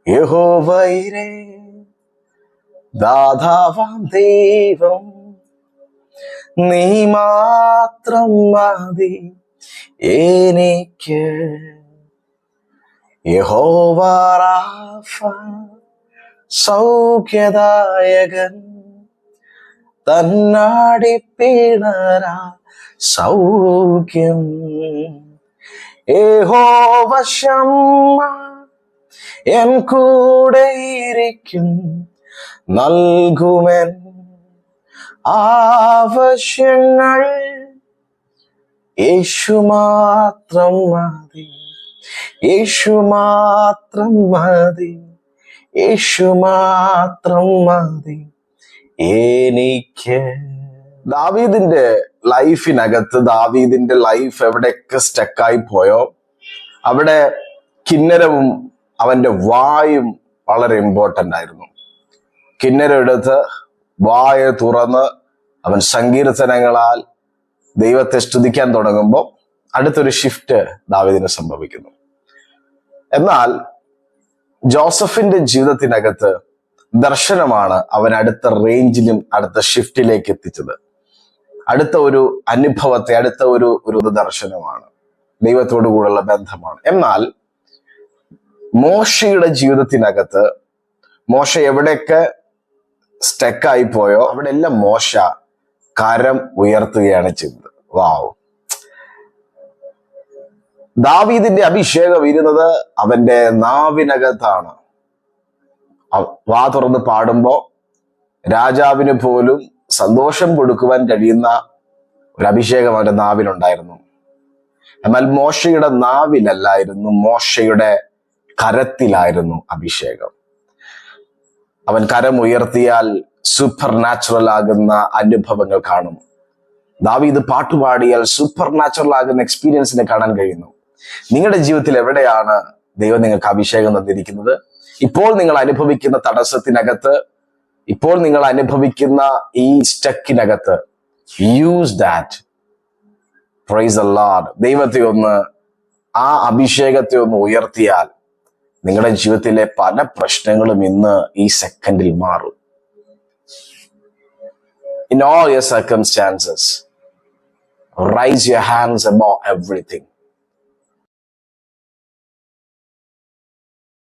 യഹോവയിരേ ദാതാവാം ദൈവം, നീ മാത്രം മതി എനിക്ക്. യഹോവ റാഫ സൗഖ്യദായകൻ, തന്നാടിപ്പിണരാ സൗഖ്യം. യഹോവ ശമ്മ എൻ കൂടെയിരിക്കും, നൽകുമെൻ ആവശ്യങ്ങൾ. യേശു മാത്രം മതി, യേശു മാത്രം മതി, യേശു മാത്രം മതി എനിക്ക്. ദാവീദിന്റെ ലൈഫിനകത്ത്, ദാവീദിന്റെ ലൈഫ് എവിടെയൊക്കെ സ്റ്റക്കായി പോയോ അവിടെ കിന്നരവും അവന്റെ വായും വളരെ ഇമ്പോർട്ടന്റ് ആയിരുന്നു. കിന്നരം എടുത്ത് വായ തുറന്ന് അവൻ സങ്കീർത്തനങ്ങളാൽ ദൈവത്തെ സ്തുതിക്കാൻ തുടങ്ങുമ്പോൾ അടുത്തൊരു ഷിഫ്റ്റ് ദാവീദിന് സംഭവിക്കുന്നു. എന്നാൽ ജോസഫിന്റെ ജീവിതത്തിനകത്ത് ദർശനമാണ് അവൻ അടുത്ത റേഞ്ചിലും അടുത്ത ഷിഫ്റ്റിലേക്ക് എത്തിച്ചത്. അടുത്ത ഒരു അനുഭവത്തെ, അടുത്ത ഒരു ദർശനമാണ്, ദൈവത്തോടു കൂടെയുള്ള ബന്ധമാണ്. എന്നാൽ മോശയുടെ ജീവിതത്തിനകത്ത് മോശ എവിടെയൊക്കെ സ്റ്റക്കായി പോയോ അവിടെ എല്ലാം മോശ കരം ഉയർത്തുകയാണ് ചെയ്തത്. വാവ്! ദാവീദിന്റെ അഭിഷേകം ഇരുന്നത് അവന്റെ നാവിനകത്താണ്. വാ തുറന്ന് പാടുമ്പോ രാജാവിന് പോലും സന്തോഷം കൊടുക്കുവാൻ കഴിയുന്ന ഒരു അഭിഷേകം അവന്റെ നാവിനുണ്ടായിരുന്നു. എന്നാൽ മോശയുടെ നാവിലല്ലായിരുന്നു, മോശയുടെ കരത്തിലായിരുന്നു അഭിഷേകം. അവൻ കരം ഉയർത്തിയാൽ സൂപ്പർ നാച്ചുറൽ ആകുന്ന അനുഭവങ്ങൾ കാണും. ദാവീദ് പാട്ടുപാടിയാൽ സൂപ്പർ നാച്ചുറൽ ആകുന്ന എക്സ്പീരിയൻസിനെ കാണാൻ കഴിയുന്നു. നിങ്ങളുടെ ജീവിതത്തിൽ എവിടെയാണ് ദൈവം നിങ്ങൾക്ക് അഭിഷേകം തന്നിരിക്കുന്നത്? ഇപ്പോൾ നിങ്ങൾ അനുഭവിക്കുന്ന തടസ്സത്തിനകത്ത്, ഇപ്പോൾ നിങ്ങൾ അനുഭവിക്കുന്ന ഈ സ്റ്റക്കിനകത്ത്, use that. Praise the lord. ദൈവത്തെ ഒന്ന്, ആ അഭിഷേകത്തെ ഒന്ന് ഉയർത്തിയാൽ നിങ്ങളുടെ ജീവിതത്തിലെ പല പ്രശ്നങ്ങളും ഇന്ന് ഈ സെക്കൻഡിൽ മാറും. In all your circumstances, raise your hands above everything.